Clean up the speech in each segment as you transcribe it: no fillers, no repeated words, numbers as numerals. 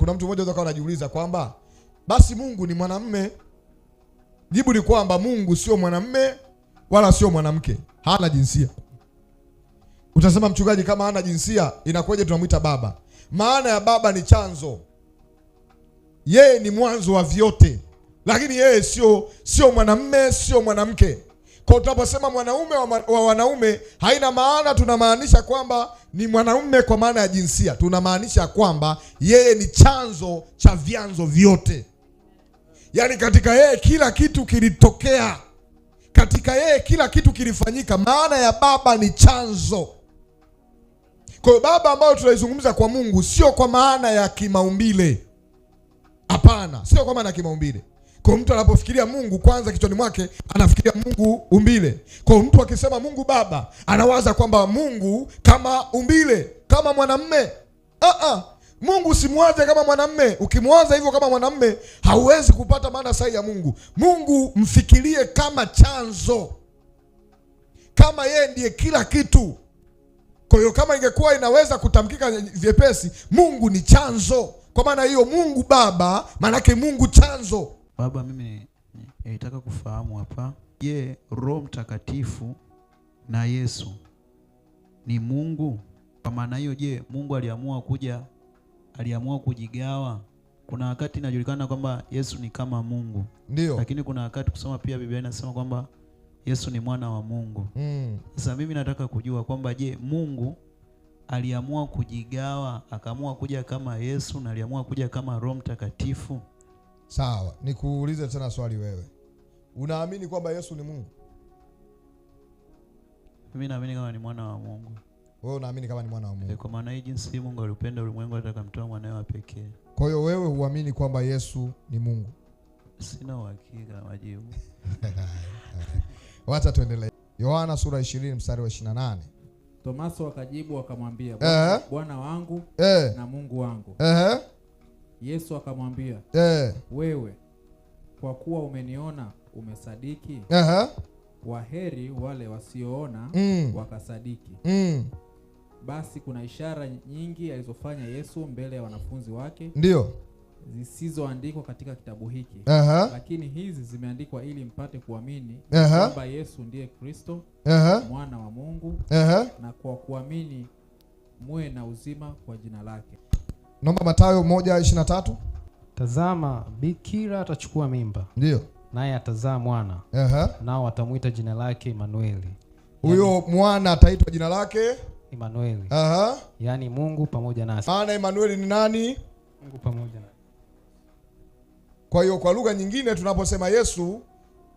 kuna mtu mmoja akawa anajiuliza kwamba basi Mungu ni mwanamume. Jibu ni kwamba Mungu sio mwanamume wala sio mwanamke, hana jinsia. Utasema mchungaji, kama hana jinsia inakuwaje tunamuita baba? Maana ya baba ni chanzo, yeye ni mwanzo wa vyote, lakini yeye sio mwanamume, sio mwanamke. Kwa tunaposema mwanaume wa wanaume, haina maana tunamaanisha kwamba ni mwanaume kwa maana ya jinsia. Tunamaanisha kwamba yeye ni chanzo cha vyanzo vyote. Yaani katika yeye kila kitu kilitokea, katika yeye kila kitu kilifanyika. Maana ya baba ni chanzo. Kwa hiyo baba ambayo tunaizungumza kwa Mungu sio kwa maana ya kimaumbile. Hapana, sio kwa maana ya kimaumbile. Kwa mtu anapofikiria Mungu, kwanza kichwani mwake anafikiria Mungu umbile. Kwa mtu akisema Mungu Baba, anawaza kwamba Mungu kama umbile, kama mwanamume. Mungu usimwaze kama mwanamume. Ukimwaza hivyo kama mwanamume, hauwezi kupata maana sahihi ya Mungu. Mungu mfikirie kama chanzo, kama yeye ndiye kila kitu. Kwa hiyo kama ingekuwa inaweza kutamkika vyepesi, Mungu ni chanzo. Kwa maana hiyo Mungu Baba, maanake Mungu chanzo. Baba, mimi nitaka kufahamu hapa, je, Roho Mtakatifu na Yesu ni Mungu? Kwa maana hiyo, je, Mungu aliamua kujigawa? Kuna wakati inajulikana kwamba Yesu ni kama Mungu. Ndio. Lakini kuna wakati kusoma pia Biblia inasema kwamba Yesu ni mwana wa Mungu. Sasa mimi nataka kujua kwamba je, Mungu aliamua kujigawa, akaamua kuja kama Yesu na aliamua kuja kama Roho Mtakatifu? Sawa, nikuulize tena swali wewe. Unaamini kwamba Yesu ni Mungu? Mimi naamini kama ni mwana wa Mungu. Wewe unaamini kama ni mwana wa Mungu? Kwa maana hii jinsi Mungu alipenda ulimwengu hata akamtoa mwanae wa pekee. Kwa hiyo wewe huamini kwamba Yesu ni Mungu? Sina uhakika majibu. Wacha tuendelee. Yohana sura 20 mstari wa 28. Tomaso akajibu akamwambia, Bwana wangu na Mungu wangu. Yesu akamwambia, wewe kwa kuwa umeniona umesadiki. Waheri wale wasioona wakasadiki. Basi kuna ishara nyingi alizofanya Yesu mbele ya wanafunzi wake, ndio zisizoandikwa katika kitabu hiki. Lakini hizi zimeandikwa ili mpate kuamini kwamba Yesu ndiye Kristo, mwana wa Mungu, na kwa kuamini muwe na uzima kwa jina lake. Naomba Mathayo 1:23. Tazama, bikira atachukua mimba. Ndio. Naye atazaa mwana. Nao watamuita jina lake Emanueli. Huyo mwana ataitwa jina lake Emanueli. Yaani Mungu pamoja nasi. Maana Emanueli ni nani? Mungu pamoja nasi. Kwa hiyo kwa lugha nyingine tunaposema Yesu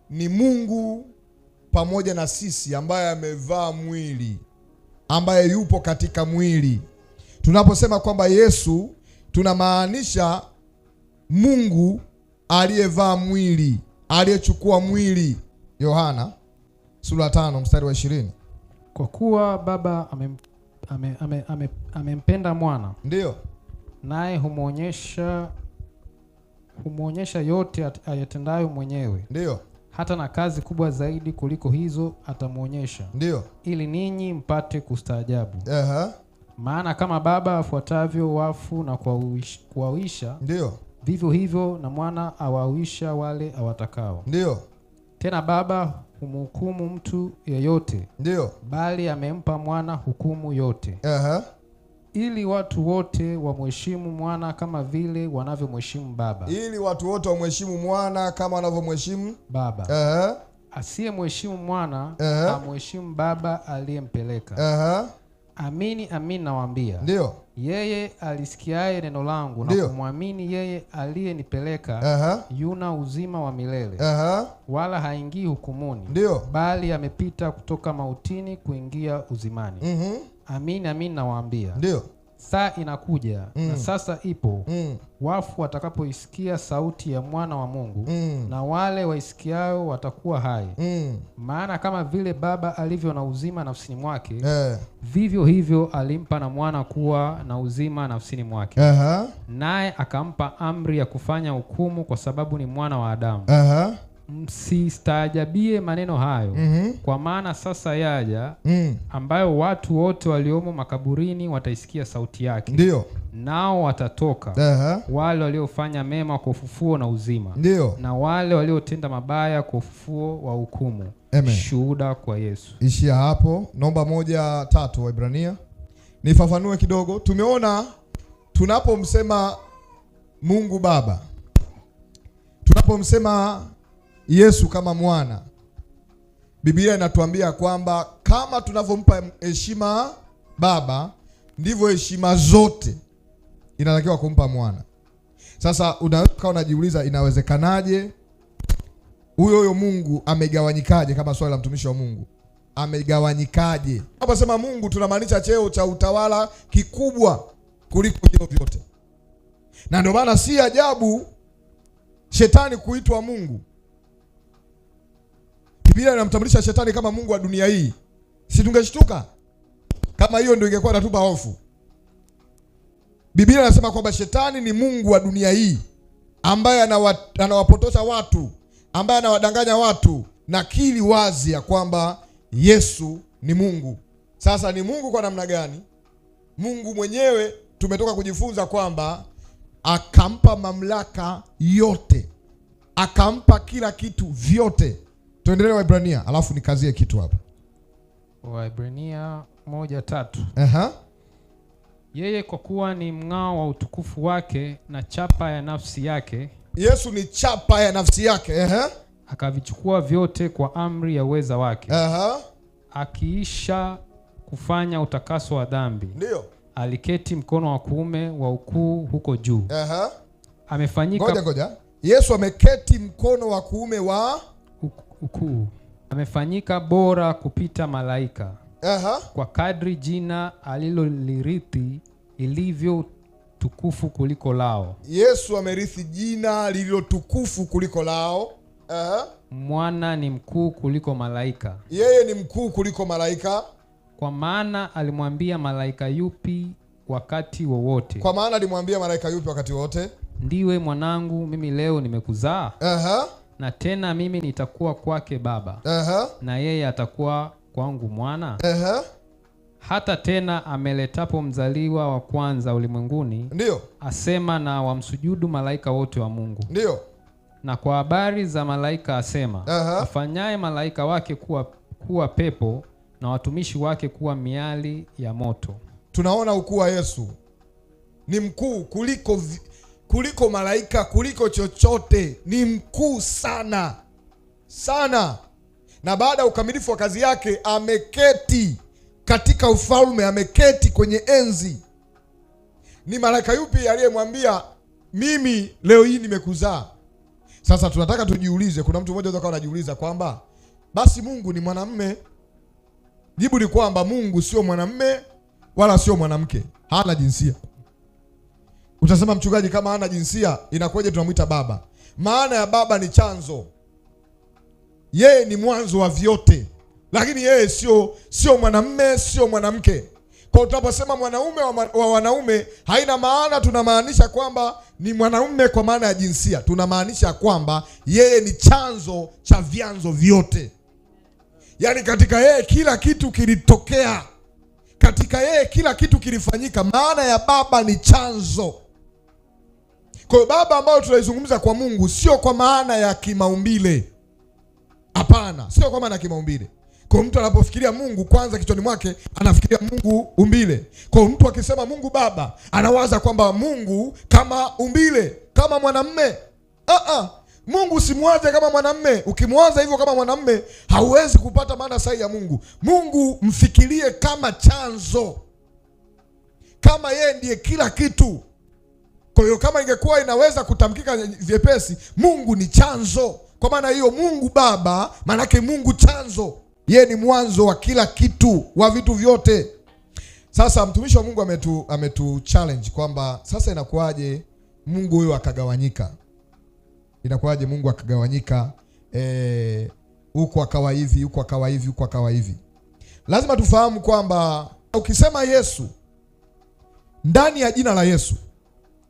ni Mungu pamoja na sisi, ambaye amevaa mwili, ambaye yupo katika mwili. Tunaposema kwamba Yesu tunamaanisha Mungu aliyevaa mwili, aliyechukua mwili. Yohana sura 5 mstari wa 20. Kwa kuwa Baba amempenda mwana. Ndio. Naye humuonyesha yote ayatendayo mwenyewe. Ndio. Hata na kazi kubwa zaidi kuliko hizo atamuonyesha. Ndio. Ili ninyi mpate kustaajabu. Maana kama Baba afuatavyo wafu na kuwahuisha, ndio, vivyo hivyo na mwana awahuisha wale awatakao. Ndio. Tena Baba humhukumu mtu yeyote. Ndio. Bali amempa mwana hukumu yote. Ili watu wote wamheshimu mwana kama vile wanavyomheshimu Baba. Ili watu wote wamheshimu mwana kama wanavyomheshimu Baba. Asiyemheshimu mwana amheshimu Baba aliyempeleka. Amini amini nawaambia, ndio, yeye alisikiaye neno langu na kumwamini yeye aliyenipeleka yuna uzima wa milele, wala haingii hukumuni, ndio, bali amepita kutoka mautini kuingia uzimani. Amini amini nawaambia, ndio, saa inakuja na sasa ipo, wafu watakapoisikia sauti ya mwana wa Mungu, na wale waisikiao watakuwa hai. Maana kama vile Baba alivyo na uzima nafsini mwake, vivyo hivyo alimpa na mwana kuwa na uzima nafsini mwake. Naye akampa amri ya kufanya hukumu, kwa sababu ni mwana wa Adamu. msistaajabie maneno hayo, kwa maana sasa yaja, ambayo watu wote waliomo makaburini wataisikia sauti yake. Ndio. Nao watatoka, wale waliofanya mema kwa ufufuo na uzima. Ndio. Na wale waliotenda mabaya kwa ufufuo wa hukumu. Amen. Shuhuda kwa Yesu. Ishia hapo. Naomba 1:3 Waebrania. Nifafanue kidogo. Tumeona tunapomsema Mungu Baba, tunapomsema Yesu kama mwana, Biblia inatuambia kwamba kama tunavyompa heshima Baba, ndivyo heshima zote inatakiwa kumpa mwana. Sasa unaweza unajiuliza, inawezekanaje huyo Mungu amegawanyikaje? Kama swali la mtumishi wa Mungu, amegawanyikaje? Tunaposema Mungu tunamaanisha cheo cha utawala kikubwa kuliko vyeo vyote, na ndio maana si ajabu shetani kuitwa Mungu. Biblia inamtambulisha shetani kama mungu wa dunia hii. Si tungeshtuka kama hiyo ndio ingekuwa inatupa hofu? Biblia inasema kwamba shetani ni mungu wa dunia hii ambaye anawapotosha watu, ambaye anawadanganya watu, na kili wazi ya kwamba Yesu ni Mungu. Sasa ni Mungu kwa namna gani? Mungu mwenyewe tumetoka kujifunza kwamba akampa mamlaka yote, akampa kila kitu vyote. Tuendelee Waebrania, alafu nikazie kitu hapa. Waebrania 1:3. Yeye kwa kuwa ni mng'ao wa utukufu wake na chapa ya nafsi yake. Yesu ni chapa ya nafsi yake. Akavichukua vyote kwa amri ya uweza wake. Akiisha kufanya utakaso wa dhambi. Ndio. Aliketi mkono wa kuume wa ukuu huko juu. Amefanyika Ngoja. Yesu ameketi mkono wa kuume wa ukuu. Amefanyika bora kupita malaika. Kwa kadri jina alilolirithi ilivyo tukufu kuliko lao. Yesu amerithi jina lililo tukufu kuliko lao. Mwana ni mkuu kuliko malaika. Yeye ni mkuu kuliko malaika. Kwa maana alimwambia malaika yupi wakati wowote. Kwa maana alimwambia malaika yupi wakati wowote? Ndiwe mwanangu, mimi leo nimekuzaa. Na tena mimi nitakuwa kwake baba. Na yeye atakuwa kwangu mwana. Hata tena ameletapo mzaliwa wa kwanza ulimwenguni. Ndio. Asema na wamsujudu malaika wote wa Mungu. Ndio. Na kwa habari za malaika asema, afanyaye malaika wake kuwa pepo na watumishi wake kuwa miali ya moto. Tunaona ukuu wa Yesu. Ni mkuu kuliko malaika, kuliko chochote. Ni mkuu sana sana. Na baada ya ukamilifu wa kazi yake ameketi katika ufalme, ameketi kwenye enzi. Ni malaika yupi aliyemwambia mimi leo hii nimekuzaa? Sasa tunataka tujiulize, kuna mtu mmoja anaweza anajiuliza kwamba basi Mungu ni mwanamume. Jibu ni kwamba Mungu sio mwanamume wala sio mwanamke, hana jinsia. Utasema mchungaji, kama hana jinsia inakuwaje tunamuita baba? Maana ya baba ni chanzo. Yeye ni mwanzo wa vyote, lakini yeye sio mwanamume, sio mwanamke. Kwa tunaposema mwanaume wa wanaume, haina maana tunamaanisha kwamba ni mwanaume kwa maana ya jinsia. Tunamaanisha kwamba yeye ni chanzo cha vyanzo vyote. Yaani katika yeye kila kitu kilitokea, katika yeye kila kitu kilifanyika. Maana ya baba ni chanzo. Kwa hiyo baba ambayo tunaizungumza kwa Mungu sio kwa maana ya kimaumbile. Hapana, sio kwa maana ya kimaumbile. Kwa mtu anapofikiria Mungu, kwanza kichwani mwake anafikiria Mungu umbile. Kwa mtu akisema Mungu Baba, anawaza kwamba Mungu kama umbile, kama mwanamume. Mungu simwaze kama mwanamume. Ukimwaza hivyo kama mwanamume, hauwezi kupata maana sahihi ya Mungu. Mungu mfikirie kama chanzo, kama yeye ndiye kila kitu. Kwa hiyo kama ingekuwa inaweza kutamkika vyepesi, Mungu ni chanzo. Kwa maana hiyo Mungu Baba, manake Mungu chanzo. Yeye ni mwanzo wa kila kitu, wa vitu vyote. Sasa mtumishi wa Mungu ametu challenge kwamba sasa inakuwaje Mungu huyo akagawanyika? Inakuwaje Mungu akagawanyika? Huko akawa hivi, huko akawa hivi, huko akawa hivi. Lazima tufahamu kwamba ukisema Yesu, ndani ya jina la Yesu,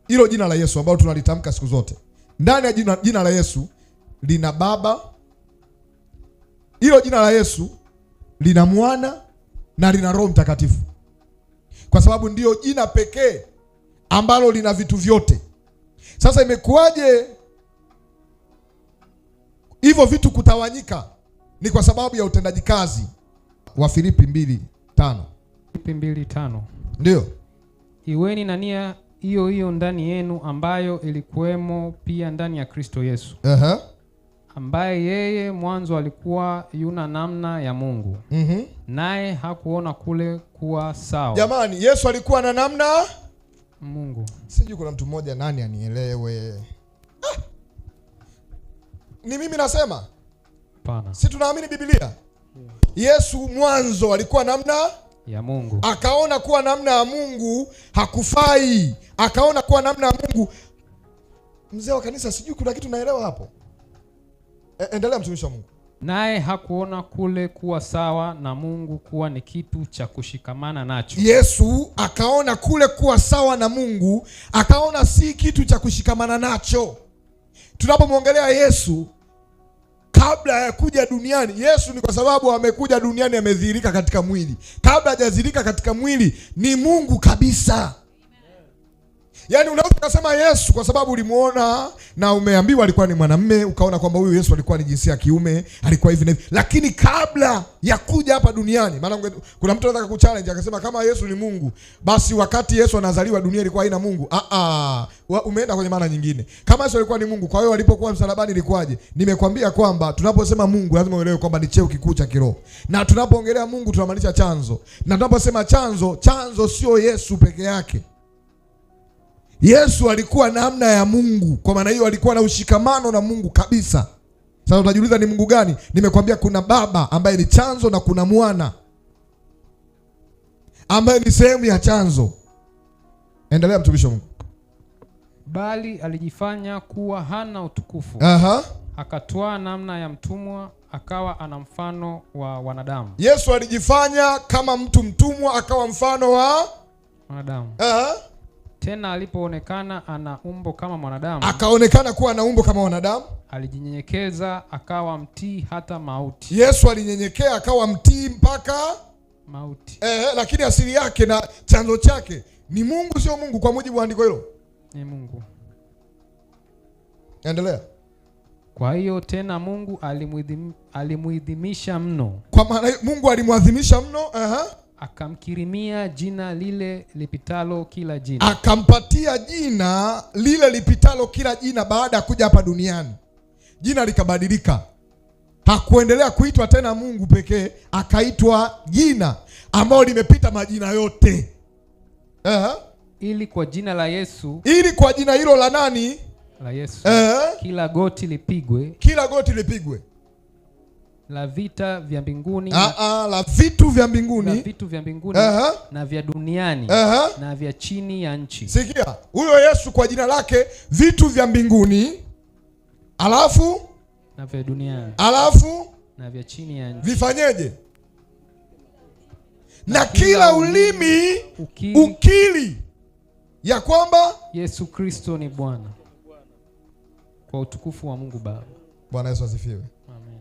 hilo jina la Yesu ambalo tunalitamka siku zote, ndani ya jina la Yesu lina Baba, hilo jina la Yesu lina Mwana na lina Roho Mtakatifu, kwa sababu ndio jina pekee ambalo lina vitu vyote. Sasa imekuwaje hivyo vitu kutawanyika? Ni kwa sababu ya utendaji kazi wa Filipi 2:5. Filipi 2:5. Ndio. Iweni na nia hiyo hiyo ndani yenu, ambayo ilikuwemo pia ndani ya Kristo Yesu. Ambaye yeye mwanzo alikuwa yuna namna ya Mungu. Naye hakuona kule kuwa sawa. Jamani, Yesu alikuwa na namna Mungu. Sijui kuna mtu mmoja nani anielewe. Ni mimi nasema? Hapana. Si tunaamini Biblia? Yesu mwanzo alikuwa namna ya Mungu. Akaona kuwa namna ya Mungu hakufai. Akaona kuwa namna ya Mungu. Mzee wa kanisa, sijui kuna kitu naelewa hapo. Endelea mtumishi wa Mungu. Naye hakuona kule kuwa sawa na Mungu kuwa ni kitu cha kushikamana nacho. Yesu akaona kule kuwa sawa na Mungu, akaona si kitu cha kushikamana nacho. Tunapomwongelea Yesu kabla ya kuja duniani, Yesu ni kwa sababu amekuja duniani, amedhihirika katika mwili. Kabla hajadhihirika katika mwili ni Mungu kabisa. Yaani unaweza kusema Yesu kwa sababu ulimuona na umeambiwa alikuwa ni mwanamume, ukaona kwamba huyu Yesu alikuwa ni jinsia ya kiume, alikuwa hivi na hivi. Lakini kabla ya kuja hapa duniani, maana kuna mtu anataka kuchallenge akasema kama Yesu ni Mungu, basi wakati Yesu anazaliwa dunia ilikuwa haina Mungu. Umeenda kwenye maana nyingine. Kama Yesu alikuwa ni Mungu, kwa hiyo alipokuwa msalabani ilikuwaje? Nimekwambia kwamba tunaposema Mungu lazima uelewe kwamba ni cheo kikuu cha kiroho. Na tunapoongelea Mungu tunamaanisha chanzo. Na tunaposema chanzo sio Yesu peke yake. Yesu alikuwa namna ya Mungu. Kwa maana hiyo alikuwa na ushikamano na Mungu kabisa. Sasa utajiuliza ni Mungu gani? Nimekwambia kuna Baba ambaye ni chanzo na kuna Mwana ambaye ni sehemu ya chanzo. Endelea mtumishi wa Mungu. Bali alijifanya kuwa hana utukufu. Akatwaa namna ya mtumwa, akawa ana mfano wa wanadamu. Yesu alijifanya kama mtu mtumwa, akawa mfano wa wanadamu. Tena alipoonekana ana umbo kama mwanadamu, akaonekana kuwa ana umbo kama wanadamu, alijinyenyekeza akawa mtii hata mauti. Yesu alinyenyekea akawa mtii mpaka mauti. Lakini asili yake na chanzo chake ni Mungu, sio Mungu kwa mujibu wa andiko hilo? Ni Mungu. Endelea. Kwa hiyo tena Mungu alimuadhimisha mno. Kwa maana Mungu alimwadhimisha mno, akamkirimia jina lile lipitalo kila jina. Akampatia jina lile lipitalo kila jina baada ya kuja hapa duniani. Jina likabadilika. Hakuendelea kuitwa tena Mungu pekee, akaitwa jina ambalo limepita majina yote. Ili kwa jina la Yesu. Ili kwa jina hilo la nani? La Yesu. Kila goti lipigwe. Kila goti lipigwe. La vita vya mbinguni. La vitu vya mbinguni. La vitu vya mbinguni na vya duniani na vya chini ya nchi. Sikia, huyo Yesu kwa jina lake vitu vya mbinguni, alafu na vya duniani, alafu na vya chini ya nchi. Vifanyeje? Na kila ulimi ukiri ya kwamba Yesu Kristo ni Bwana, kwa utukufu wa Mungu Baba. Bwana Yesu asifiwe. Amen.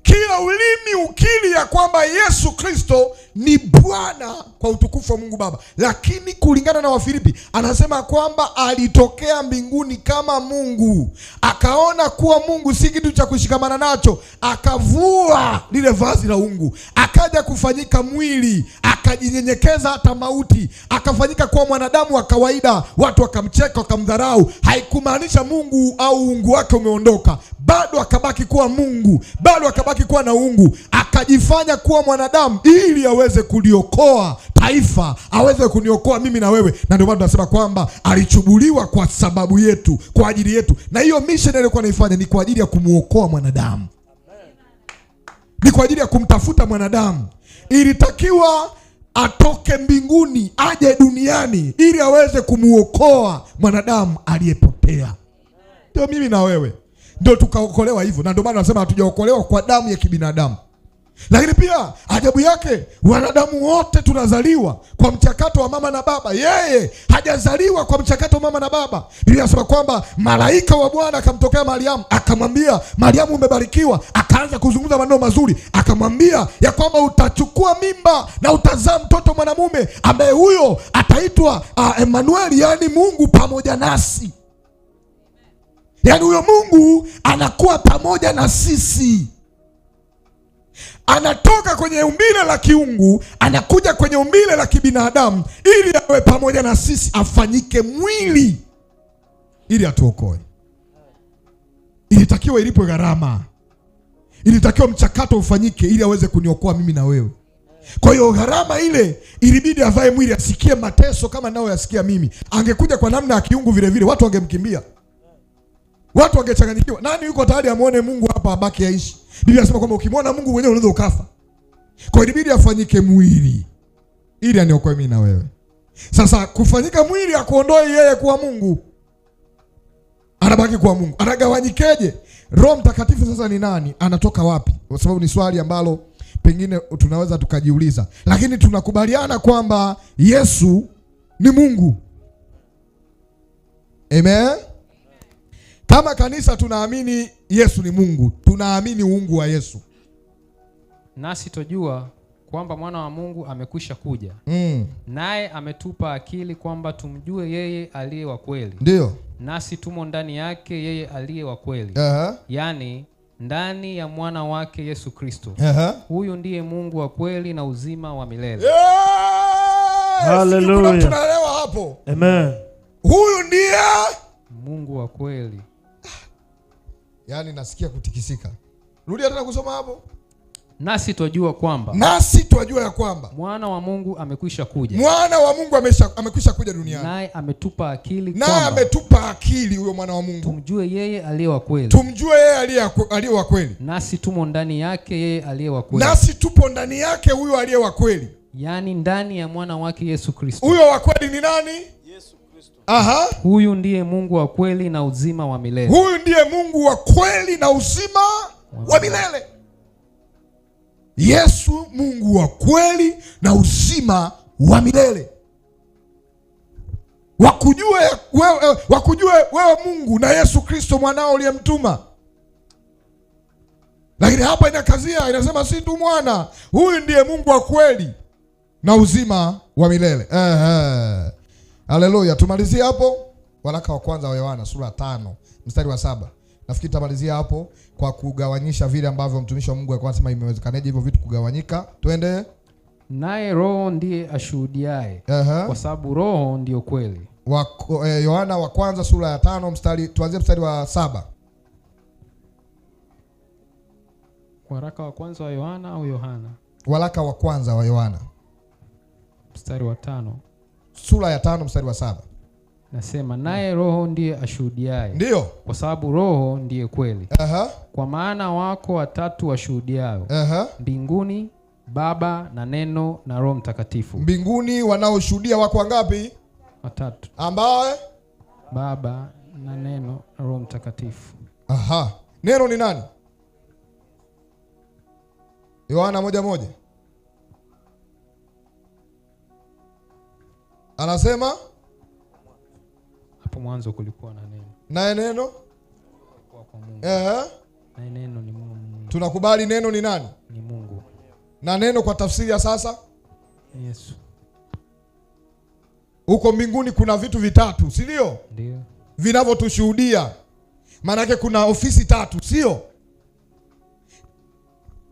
Kila ulimi ukiri ya kwamba Yesu Kristo ni Bwana kwa utukufu wa Mungu Baba. Lakini kulingana na Wafilipi anasema kwamba alitokea mbinguni kama Mungu, akaona kuwa Mungu si kitu cha kushikamana nacho, akavua lile vazi la uungu, akaja kufanyika mwili, akajinyenyekeza hata mauti, akafanyika kuwa mwanadamu wa kawaida. Watu wakamcheka, wakamdharau. Haikumaanisha Mungu au uungu wake umeondoka, bado akabaki kuwa Mungu, bado akabaki kuwa na uungu. Akajifanya kuwa mwanadamu ili aweze kuliokoa taifa, aweze kuniokoa mimi na wewe. Na ndio maana tunasema kwamba alichubuliwa kwa sababu yetu, kwa ajili yetu. Na hiyo mission aliyokuwa anaifanya ni kwa ajili ya kumuokoa mwanadamu. Ni kwa ajili ya kumtafuta mwanadamu. Ilitakiwa atoke mbinguni aje duniani ili aweze kumuokoa mwanadamu aliyepotea. Ndio mimi na wewe ndio tukaokolewa hivyo. Na ndio maana nasema hatujaokolewa kwa damu ya kibinadamu. Lakini pia ajabu yake, wanadamu wote tunazaliwa kwa mchakato wa mama na baba. Yeye hajazaliwa kwa mchakato wa mama na baba. Biblia inasema kwamba malaika wa Bwana akamtokea Mariamu, akamwambia, Mariamu umebarikiwa. Akaanza kuzungumza maneno mazuri, akamwambia ya kwamba utachukua mimba na utazaa mtoto mwanamume, ambaye huyo ataitwa Emanueli, yaani Mungu pamoja nasi. Yaani huyo Mungu anakuwa pamoja na sisi. Anatoka kwenye umbile la kiungu, anakuja kwenye umbile la kibinadamu ili awe pamoja na sisi, afanyike mwili ili atuokoe. Ilitakiwa ilipwe gharama, ilitakiwa mchakato ufanyike ili aweze kuniokoa mimi na wewe. Kwa hiyo gharama ile ilibidi avae mwili, asikie mateso kama nao yasikia mimi. Angekuja kwa namna ya kiungu vile vile, watu wangemkimbia, watu wangechanganyikiwa. Nani yuko tayari amuone Mungu hapa abaki aishi? Biblia inasema kwamba ukimwona Mungu mwenyewe unaweza ukafa. Kwa hiyo ilibidi afanyike mwili ili aniokoe mimi na wewe. Sasa kufanyika mwili akuondoe yeye kuwa Mungu, anabaki kuwa Mungu. Anagawanyikeje? Roho Mtakatifu sasa ni nani? Anatoka wapi? Kwa sababu ni swali ambalo pengine tunaweza tukajiuliza, lakini tunakubaliana kwamba Yesu ni Mungu. Amen. Kama kanisa tunaamini Yesu ni Mungu, tunaamini uungu wa Yesu. Nasi tojua kwamba mwana wa Mungu amekwisha kuja, naye ametupa akili kwamba tumjue yeye aliye wa kweli. Ndio. Nasi tumo ndani yake yeye aliye wa kweli. Yaani ndani ya mwana wake Yesu Kristo. Huyu ndiye Mungu wa kweli na uzima wa milele. Haleluya. Tunaelewa hapo? Amen. Huyu ndiye Mungu wa kweli. Yaani nasikia kutikisika. Rudia tena kusoma hapo. Nasi twajua kwamba. Nasi twajua ya kwamba mwana wa Mungu amekwisha kuja. Mwana wa Mungu amekwisha kuja duniani. Naye ametupa akili kwamba. Naye ametupa akili huyo mwana wa Mungu. Tumjue yeye aliye wa kweli. Tumjue yeye aliye wa kweli. Nasi tumo ndani yake yeye aliye wa kweli. Nasi tupo ndani yake huyo aliye wa kweli. Yaani ndani ya mwana wake Yesu Kristo. Huyo wa kweli ni nani? Yesu Kristo. Aha. Huyu ndiye Mungu wa kweli na uzima wa milele. Huyu ndiye Mungu wa kweli na uzima wa milele. Yesu Mungu wa kweli na uzima wa milele. Wakujue wewe Mungu na Yesu Kristo mwanao uliyemtuma. Lakini hapa inakazia, inasema si tu mwana, huyu ndiye Mungu wa kweli na uzima wa milele. Haleluya. Tumalizie hapo waraka wa kwanza wa Yohana sura 5 mstari wa 7. Nafikiri tamalizia hapo kwa kugawanyisha vile ambavyo mtumishi wa Mungu alikuwa anasema imewezekanaje hivyo vitu kugawanyika. Twende. Naye Roho ndiye ashuhudiaye, kwa sababu Roho ndiyo kweli. Yohana wa kwanza sura ya 5 tuanzie mstari wa 7. Waraka wa kwanza wa Yohana au Yohana? Waraka wa kwanza wa Yohana mstari wa 5. Sura ya 5 mstari wa 7. Nasema naye Roho ndiye ashuhudiaye. Ndio. Kwa sababu Roho ndiye kweli. Kwa maana wako watatu washuhudiao. Mbinguni, Baba na Neno na Roho Mtakatifu. Mbinguni wanaoshuhudia wako wangapi? Watatu. Ambaye Baba na Neno na Roho Mtakatifu. Neno ni nani? Yohana 1:1. Anasema hapo mwanzo kulikuwa na neno. Naye neno kulikuwa kwa Mungu. Naye neno ni Mungu. Tunakubali neno ni nani? Ni Mungu. Na neno kwa tafsiri ya sasa? Yesu. Huko mbinguni kuna vitu vitatu, si ndio? Ndio. Vinavyotushuhudia. Maana yake kuna ofisi tatu, sio?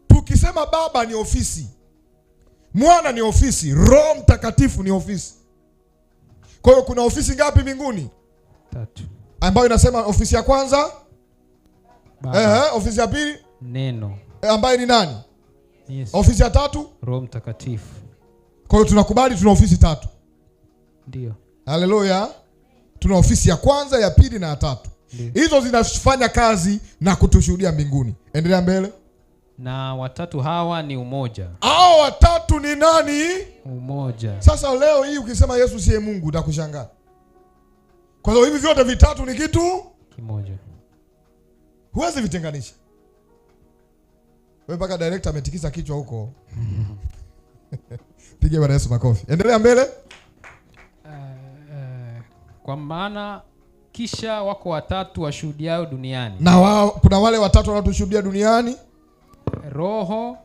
Tukisema Baba ni ofisi, Mwana ni ofisi, Roho Mtakatifu ni ofisi. Kwa hiyo kuna ofisi ngapi mbinguni? 3. Ambayo inasema ofisi ya kwanza Baba. Ofisi ya pili Neno. Ambaye ni nani? Yes. Ofisi ya tatu Roho Mtakatifu. Kwa hiyo tunakubali tuna ofisi tatu. Ndio. Haleluya. Tuna ofisi ya kwanza, ya pili na ya tatu. Hizo zinafanya kazi na kutushuhudia mbinguni. Endelea mbele. Na watatu hawa ni umoja. Hao watatu ni nani? Umoja. Sasa leo hii ukisema Yesu siye Mungu utakushangaa. Kwa sababu hivi vyote vitatu ni kitu kimoja. Huwezi vitenganisha. Wewe mpaka director ametikisa kichwa huko. Piga Bwana Yesu makofi. Endelea mbele. Kwa maana kisha wako watatu washuhudiao duniani. Na wao kuna wale watatu wanaotushuhudia duniani. Roho,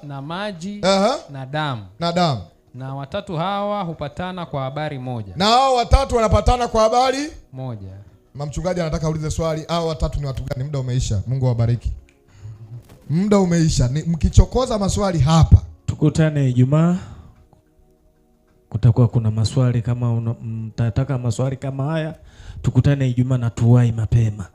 na maji, na damu. Na damu. Na watatu hawa hupatana kwa habari moja. Na hao watatu wanapatana kwa habari moja. Mchungaji anataka aulize swali, hao watatu ni watu gani? Muda umeisha. Mungu awabariki. Muda umeisha. Mkichokoza maswali hapa. Tukutane Ijumaa. Kutakuwa kuna maswali, kama mtataka maswali kama haya, tukutane Ijumaa na tuwai mapema.